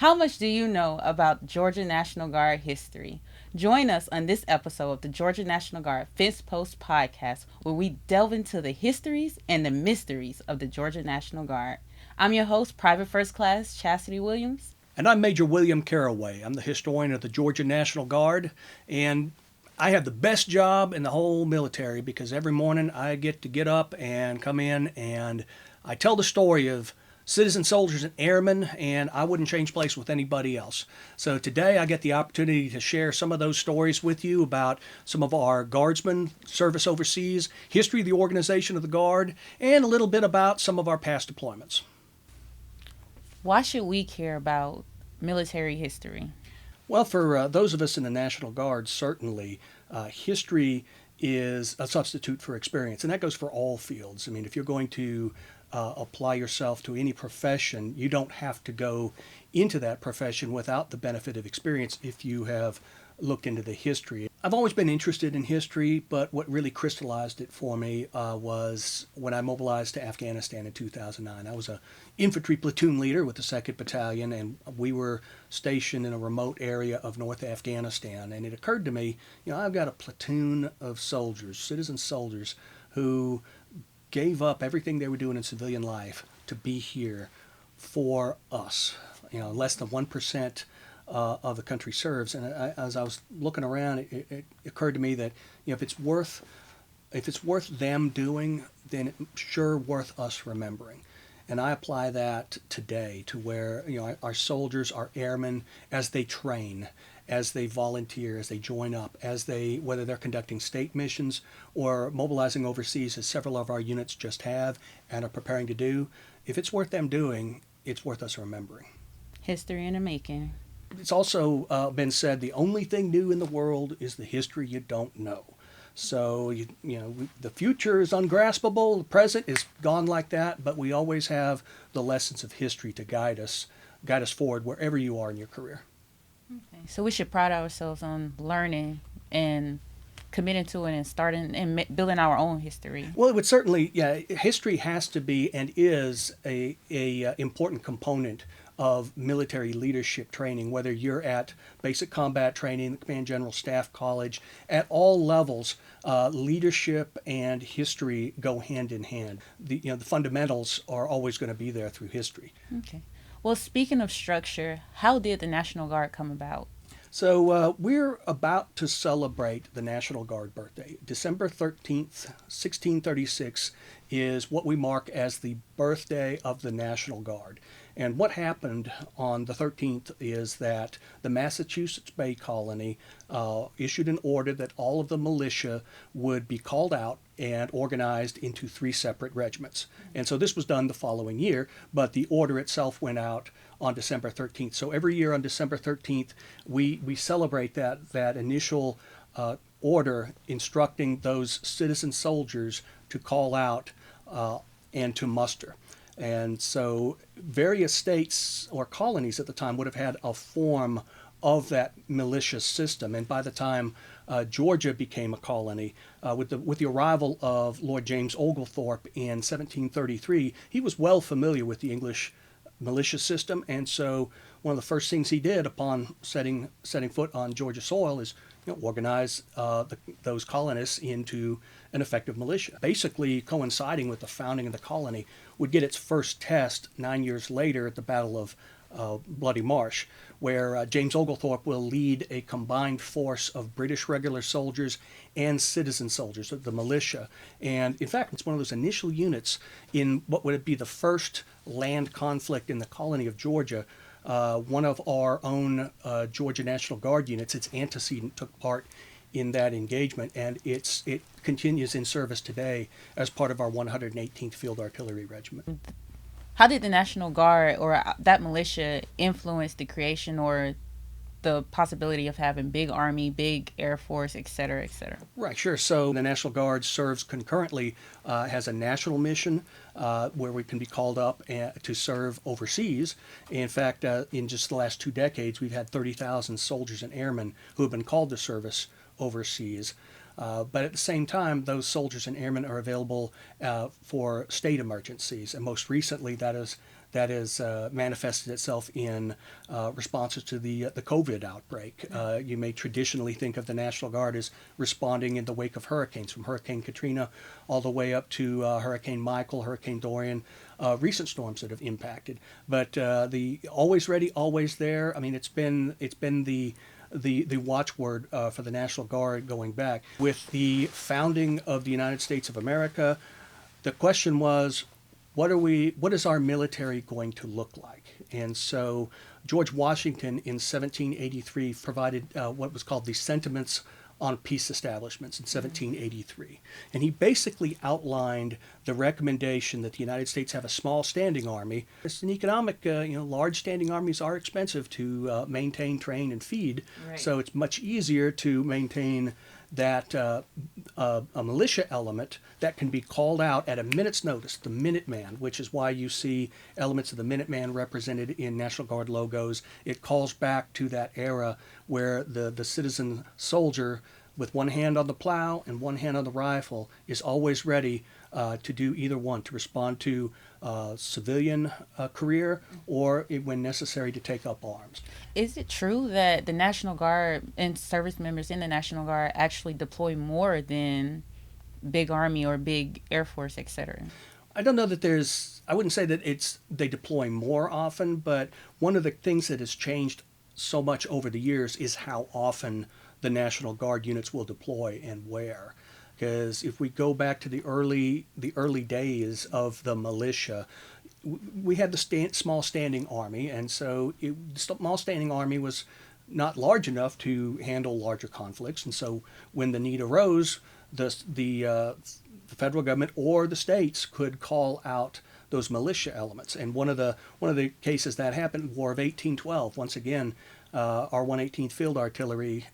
How much do you know about Georgia National Guard history? Join us on this episode of the Georgia National Guard Fencepost podcast, where we delve into the histories and the mysteries of the Georgia National Guard. I'm your host, Private First Class Chasity Williams. And I'm Major William Carraway. I'm the historian of the Georgia National Guard, and I have the best job in the whole military because every morning I get up and come in and I tell the story of citizen soldiers and airmen, and I wouldn't change place with anybody else. So today I get the opportunity to share some of those stories with you about some of our guardsmen, service overseas, history of the organization of the Guard, and a little bit about some of our past deployments. Why should we care about military history? Well, for those of us in the National Guard, certainly history is a substitute for experience, and that goes for all fields. I mean, if you're going to apply yourself to any profession, you don't have to go into that profession without the benefit of experience if you have looked into the history. I've always been interested in history, but what really crystallized it for me was when I mobilized to Afghanistan in 2009. I was an infantry platoon leader with the 2nd Battalion, and we were stationed in a remote area of North Afghanistan. And it occurred to me, I've got a platoon of soldiers, citizen soldiers, who gave up everything they were doing in civilian life to be here for us. Less than 1% of the country serves, and as I was looking around, it occurred to me that if it's worth them doing, then it's sure worth us remembering. And I apply that today to where our soldiers, our airmen, as they train, as they volunteer, as they join up, whether they're conducting state missions or mobilizing overseas, as several of our units just have and are preparing to do. If it's worth them doing, it's worth us remembering. History in the making. It's also been said the only thing new in the world is the history you don't know. So, the future is ungraspable, the present is gone like that, but we always have the lessons of history to guide us forward wherever you are in your career. Okay. So we should pride ourselves on learning and committing to it and starting and building our own history. Well, it would certainly, history has to be and is a important component of military leadership training, whether you're at basic combat training, the Command General Staff College, at all levels. Leadership and history go hand in hand. The fundamentals are always going to be there through history. Okay. Well, speaking of structure, how did the National Guard come about? So we're about to celebrate the National Guard birthday. December 13th, 1636 is what we mark as the birthday of the National Guard. And what happened on the 13th is that the Massachusetts Bay Colony issued an order that all of the militia would be called out and organized into 3 separate regiments. And so this was done the following year, but the order itself went out on December 13th. So every year on December 13th, we celebrate that initial order instructing those citizen soldiers to call out and to muster. And so various states or colonies at the time would have had a form of that militia system. And by the time Georgia became a colony, with the arrival of Lord James Oglethorpe in 1733, he was well familiar with the English militia system. And so one of the first things he did upon setting foot on Georgia soil is organize those colonists into an effective militia. Basically coinciding with the founding of the colony would get its first test 9 years later at the Battle of Bloody Marsh, where James Oglethorpe will lead a combined force of British regular soldiers and citizen soldiers, the militia. And in fact, it's one of those initial units in what would be the first land conflict in the colony of Georgia. One of our own Georgia National Guard units, its antecedent, took part in that engagement, and it continues in service today as part of our 118th Field Artillery Regiment. How did the National Guard or that militia influence the creation or the possibility of having big Army, big Air Force, et cetera, et cetera? Right, sure. So the National Guard serves concurrently, has a national mission where we can be called up to serve overseas. In fact, in just the last 2 decades, we've had 30,000 soldiers and airmen who have been called to service overseas. But at the same time, those soldiers and airmen are available for state emergencies. And most recently, that has that has manifested itself in responses to the COVID outbreak. You may traditionally think of the National Guard as responding in the wake of hurricanes, from Hurricane Katrina all the way up to Hurricane Michael, Hurricane Dorian, recent storms that have impacted. But the always ready, always there. I mean, it's been the watchword for the National Guard going back. With the founding of the United States of America, the question was, what is our military going to look like? And so George Washington in 1783 provided what was called the Sentiments on Peace Establishments in 1783. And he basically outlined the recommendation that the United States have a small standing army. It's an economic, large standing armies are expensive to maintain, train, and feed. Right. So it's much easier to maintain that a militia element that can be called out at a minute's notice, the Minuteman, which is why you see elements of the Minuteman represented in National Guard logos. It calls back to that era where the citizen soldier with one hand on the plow and one hand on the rifle is always ready to do either one, to respond to civilian career or, when necessary, to take up arms. Is it true that the National Guard and service members in the National Guard actually deploy more than big Army or big Air Force, etc.? I don't know that I wouldn't say that they deploy more often, but one of the things that has changed so much over the years is how often the National Guard units will deploy and where. Because if we go back to the early days of the militia, we had the small standing army, and so the small standing army was not large enough to handle larger conflicts. And so when the need arose, the federal government or the states could call out those militia elements. And one of the cases that happened, War of 1812. Once again, our 118th Field Artillery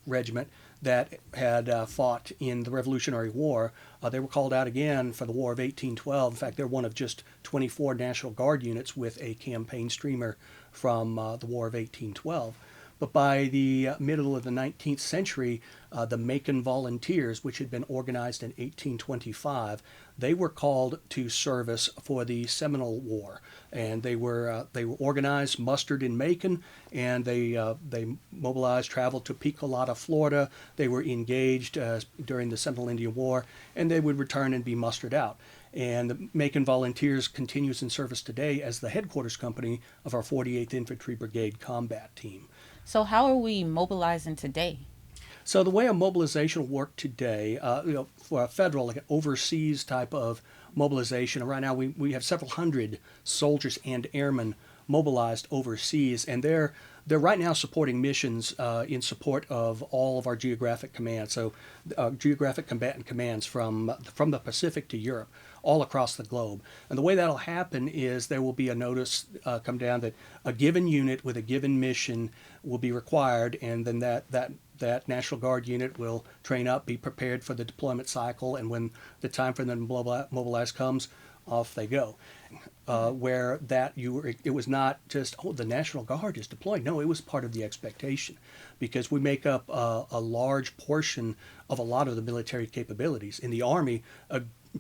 Regiment that had fought in the Revolutionary War, they were called out again for the War of 1812. In fact, they're one of just 24 National Guard units with a campaign streamer from the War of 1812. But by the middle of the 19th century, the Macon Volunteers, which had been organized in 1825, they were called to service for the Seminole War, and they were organized, mustered in Macon, and they mobilized, traveled to Picolata, Florida. They were engaged during the Seminole Indian War, and they would return and be mustered out. And the Macon Volunteers continues in service today as the headquarters company of our 48th Infantry Brigade Combat Team. So how are we mobilizing today? So the way a mobilization will work today, for a federal, like an overseas type of mobilization, right now we have several hundred soldiers and airmen mobilized overseas, and they're right now supporting missions in support of all of our geographic commands. So geographic combatant commands from the Pacific to Europe, all across the globe. And the way that'll happen is there will be a notice come down that a given unit with a given mission will be required, and then that National Guard unit will train up, be prepared for the deployment cycle, and when the time for them to mobilize comes, off they go. Where it was not just, the National Guard is deployed. No, it was part of the expectation, because we make up a large portion of a lot of the military capabilities. In the Army,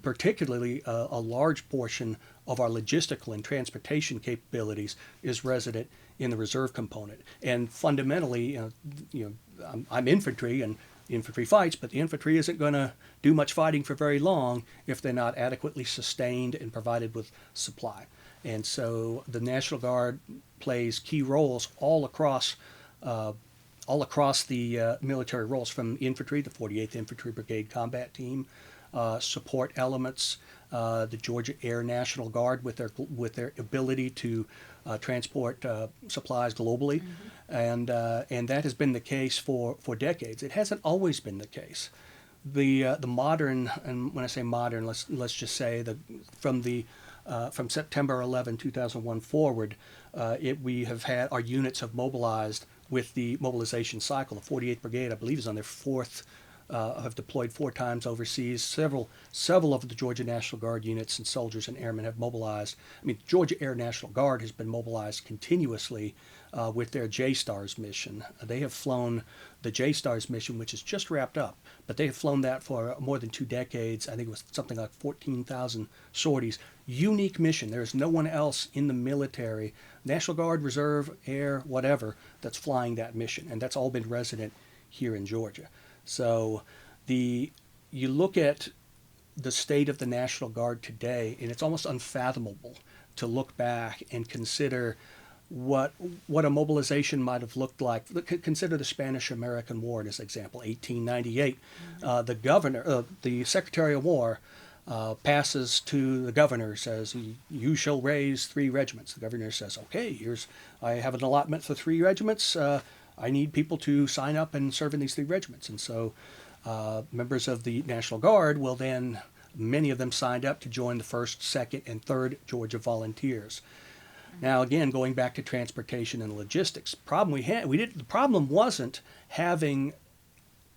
particularly a large portion of our logistical and transportation capabilities is resident in the reserve component. And fundamentally, I'm infantry, and infantry fights, but the infantry isn't going to do much fighting for very long if they're not adequately sustained and provided with supply. And so the National Guard plays key roles all across the military roles, from infantry, the 48th Infantry Brigade Combat Team, support elements, the Georgia Air National Guard with their ability to transport supplies globally, and that has been the case for decades. It hasn't always been the case. The modern, and when I say modern, let's just say from September 11, 2001 forward, we have had our units have mobilized with the mobilization cycle. The 48th Brigade, I believe, is on their fourth have deployed 4 times overseas. Several of the Georgia National Guard units and soldiers and airmen have mobilized. I mean, Georgia Air National Guard has been mobilized continuously with their J-STARS mission. They have flown the J-STARS mission, which is just wrapped up, but they have flown that for more than 2 decades. I think it was something like 14,000 sorties. Unique mission. There is no one else in the military, National Guard, Reserve, Air, whatever, that's flying that mission, and that's all been resident here in Georgia. So you look at the state of the National Guard today, and it's almost unfathomable to look back and consider what a mobilization might have looked like. Consider the Spanish-American War as an example, 1898. The Secretary of War passes to the governor, says, you shall raise 3 regiments. The governor says, okay, I have an allotment for 3 regiments. I need people to sign up and serve in these 3 regiments. And so members of the National Guard will then, many of them signed up to join the 1st, 2nd, and 3rd Georgia Volunteers. Now, again, going back to transportation and logistics, the problem wasn't having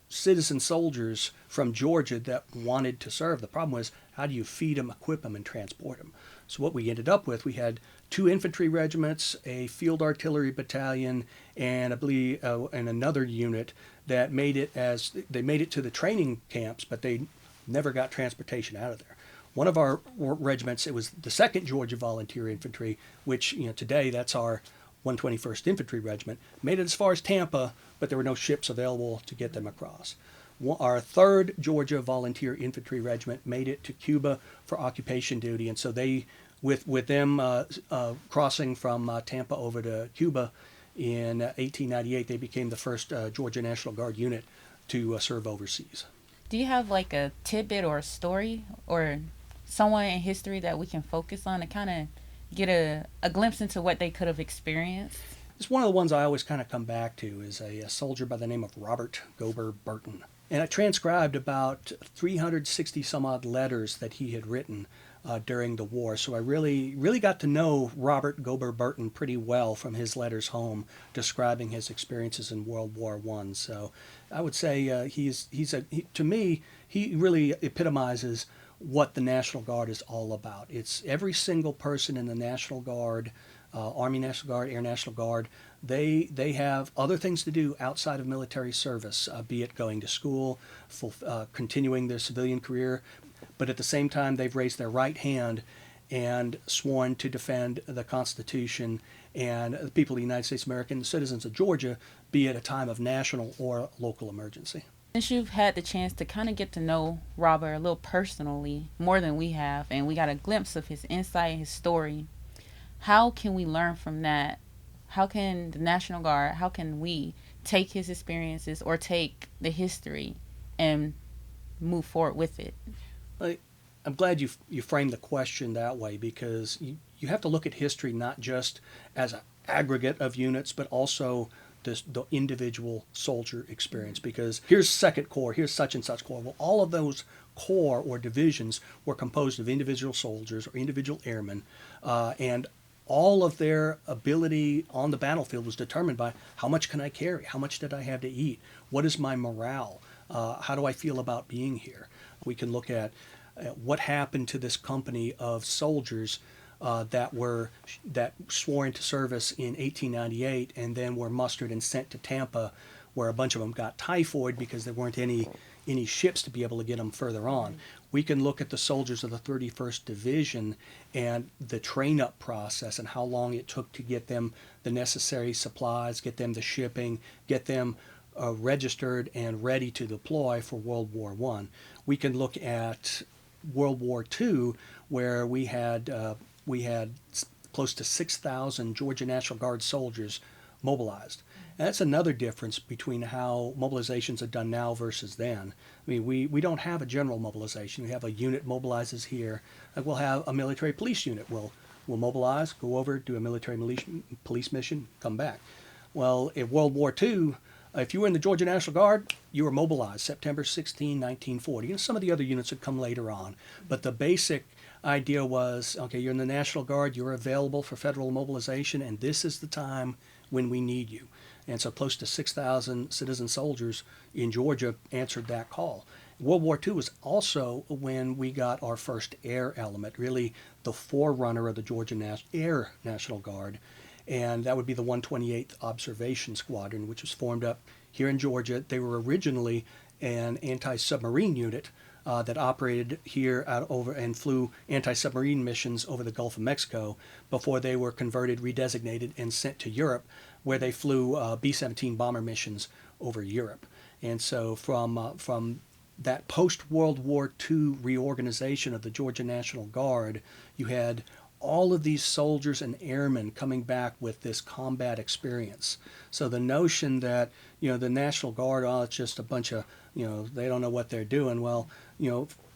citizen soldiers from Georgia that wanted to serve. The problem was, how do you feed them, equip them, and transport them? So what we ended up with, we had 2 infantry regiments, a field artillery battalion, and I believe and another unit that made it to the training camps, but they never got transportation out of there. One of our regiments, it was the 2nd Georgia Volunteer Infantry, which today that's our 121st Infantry Regiment, made it as far as Tampa, but there were no ships available to get them across. Our 3rd Georgia Volunteer Infantry Regiment made it to Cuba for occupation duty, and so they, with them crossing from Tampa over to Cuba in 1898, they became the first Georgia National Guard unit to serve overseas. Do you have like a tidbit or a story or someone in history that we can focus on to kind of get a glimpse into what they could have experienced? It's one of the ones I always kind of come back to is a soldier by the name of Robert Gober Burton. And I transcribed about 360 some odd letters that he had written during the war. So I really got to know Robert Gober Burton pretty well from his letters home describing his experiences in World War I. So I would say to me, he really epitomizes what the National Guard is all about. It's every single person in the National Guard, Army National Guard, Air National Guard, they have other things to do outside of military service, be it going to school, continuing their civilian career, but at the same time they've raised their right hand and sworn to defend the Constitution and the people of the United States, American citizens of Georgia, be it a time of national or local emergency. Since you've had the chance to kind of get to know Robert a little personally, more than we have, and we got a glimpse of his insight and his story, how can we learn from that? How can the National Guard, how can we take his experiences or take the history and move forward with it? I'm glad you framed the question that way, because you have to look at history not just as an aggregate of units, but also the individual soldier experience. Because here's 2nd Corps, here's such and such Corps. Well, all of those corps or divisions were composed of individual soldiers or individual airmen, and all of their ability on the battlefield was determined by how much can I carry, how much did I have to eat, what is my morale, how do I feel about being here. We can look at what happened to this company of soldiers that swore into service in 1898 and then were mustered and sent to Tampa, where a bunch of them got typhoid because there weren't any ships to be able to get them further on. We can look at the soldiers of the 31st Division and the train-up process and how long it took to get them the necessary supplies, get them the shipping, get them registered and ready to deploy for World War I. We can look at World War II, where we had close to 6,000 Georgia National Guard soldiers mobilized. And that's another difference between how mobilizations are done now versus then. I mean, we don't have a general mobilization. We have a unit mobilizes here. Like we'll have a military police unit. We'll mobilize, go over, do a military police mission, come back. Well, in World War II, if you were in the Georgia National Guard, you were mobilized September 16, 1940. Some of the other units would come later on. But the basic idea was, okay, you're in the National Guard, you're available for federal mobilization, and this is the time when we need you. And so close to 6,000 citizen soldiers in Georgia answered that call. World War II was also when we got our first air element, really the forerunner of the Georgia Air National Guard. And that would be the 128th Observation Squadron, which was formed up here in Georgia. They were originally an anti-submarine unit that operated here out over and flew anti-submarine missions over the Gulf of Mexico before they were converted, redesignated, and sent to Europe, where they flew B-17 bomber missions over Europe. And so from that post-World War II reorganization of the Georgia National Guard, you had all of these soldiers and airmen coming back with this combat experience. So the notion that, the National Guard, it's just a bunch of, they don't know what they're doing. Well,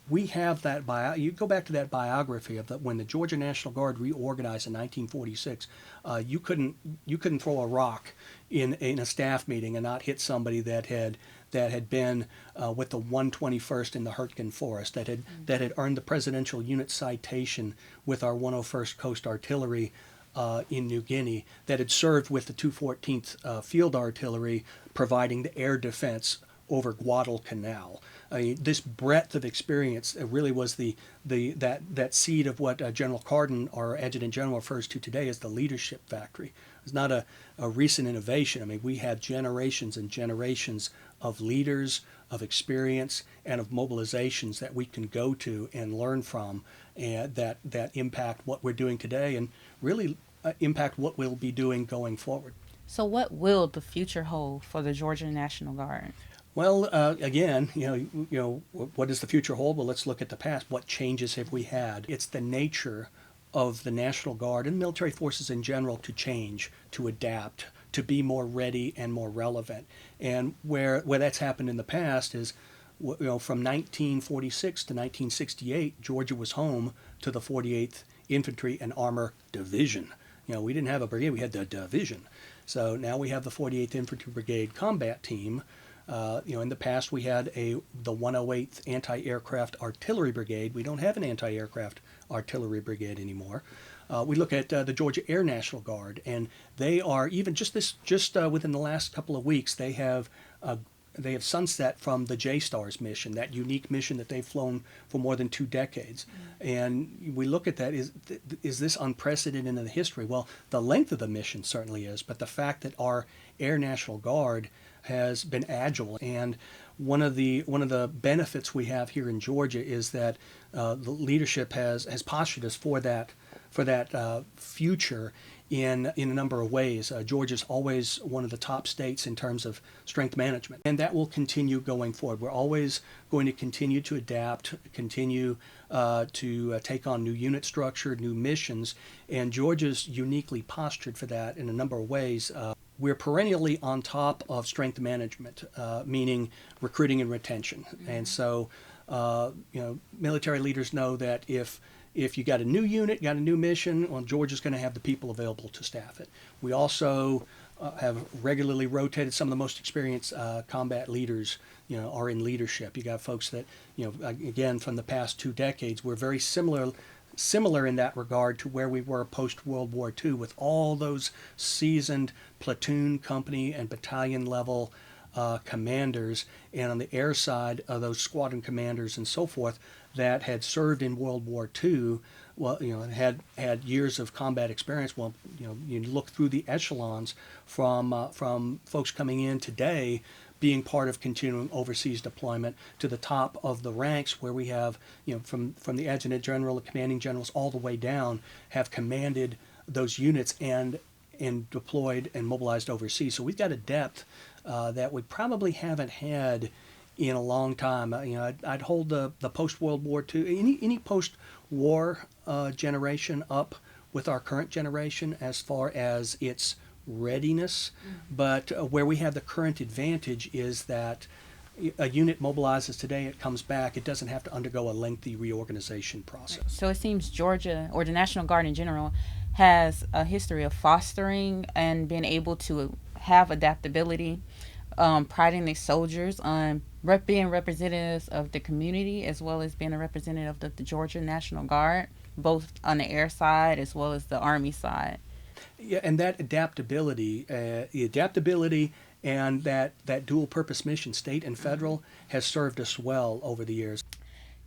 we have that you go back to that biography of when the Georgia National Guard reorganized in 1946. You couldn't throw a rock in a staff meeting and not hit somebody that had been with the 121st in the Hurtgen Forest, that had earned the Presidential Unit Citation with our 101st Coast Artillery in New Guinea, that had served with the 214th Field Artillery, providing the air defense over Guadalcanal. This breadth of experience really was that seed of what General Carden, our Adjutant General, refers to today as the leadership factory. It's not a recent innovation. We have generations and generations of leaders, of experience, and of mobilizations that we can go to and learn from, and that impact what we're doing today and really impact what we'll be doing going forward. So what will the future hold for the Georgia National Guard? Well, again, what does the future hold? Well, let's look at the past. What changes have we had? It's the nature of the National Guard and military forces in general to change, to adapt, to be more ready and more relevant. And where that's happened in the past is, from 1946 to 1968, Georgia was home to the 48th Infantry and Armor Division. We didn't have a brigade, we had the division. So now we have the 48th Infantry Brigade Combat Team. In the past we had the 108th Anti-Aircraft Artillery Brigade. We don't have an anti-aircraft artillery brigade anymore. We look at the Georgia Air National Guard, and they are even just within the last couple of weeks they have sunset from the J-STARS mission, that unique mission that they've flown for more than 2 decades. And we look at that, is this unprecedented in the history? Well, the length of the mission certainly is, but the fact that our Air National Guard has been agile, and one of the benefits we have here in Georgia is that the leadership has postured us for that future in a number of ways. Georgia's always one of the top states in terms of strength management, and that will continue going forward. We're always going to continue to adapt, continue to take on new unit structure, new missions, and Georgia's uniquely postured for that in a number of ways. We're perennially on top of strength management, meaning recruiting and retention. And so, military leaders know that if you got a new unit, got a new mission, well, Georgia's going to have the people available to staff it. We also have regularly rotated. Some of the most experienced combat leaders, are in leadership. You got folks that, again, from the past 2 decades, we're very similar in that regard to where we were post-World War II, with all those seasoned platoon, company, and battalion level commanders, and on the air side, those squadron commanders and so forth that had served in World War II, had years of combat experience. Well, you look through the echelons from folks coming in today, being part of continuing overseas deployment, to the top of the ranks, where we have, from the adjutant general, the commanding generals, all the way down, have commanded those units and deployed and mobilized overseas. So we've got a depth that we probably haven't had in a long time. I'd hold the post-World War II, any post-war generation up with our current generation as far as its readiness, but where we have the current advantage is that a unit mobilizes today, it comes back, it doesn't have to undergo a lengthy reorganization process. So it seems Georgia, or the National Guard in general, has a history of fostering and being able to have adaptability, priding their soldiers on being representatives of the community, as well as being a representative of the Georgia National Guard, both on the air side as well as the Army side. Yeah, and that adaptability and that dual purpose mission, state and federal, has served us well over the years.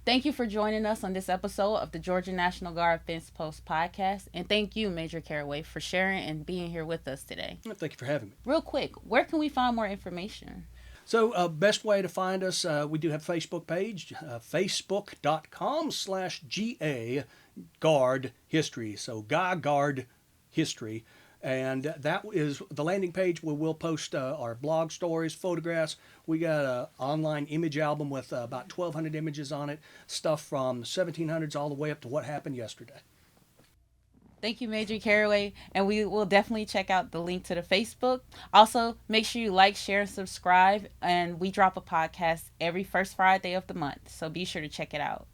Thank you for joining us on this episode of the Georgia National Guard Fence Post podcast. And thank you, Major Carraway, for sharing and being here with us today. Thank you for having me. Real quick, where can we find more information? So, best way to find us, we do have a Facebook page, facebook.com/GA Guard History. So, GA Guard History. And that is the landing page where we'll post our blog stories, photographs. We got an online image album with about 1,200 images on it, stuff from the 1700s all the way up to what happened yesterday. Thank you, Major Carraway. And we will definitely check out the link to the Facebook. Also, make sure you like, share, and subscribe. And we drop a podcast every first Friday of the month. So be sure to check it out.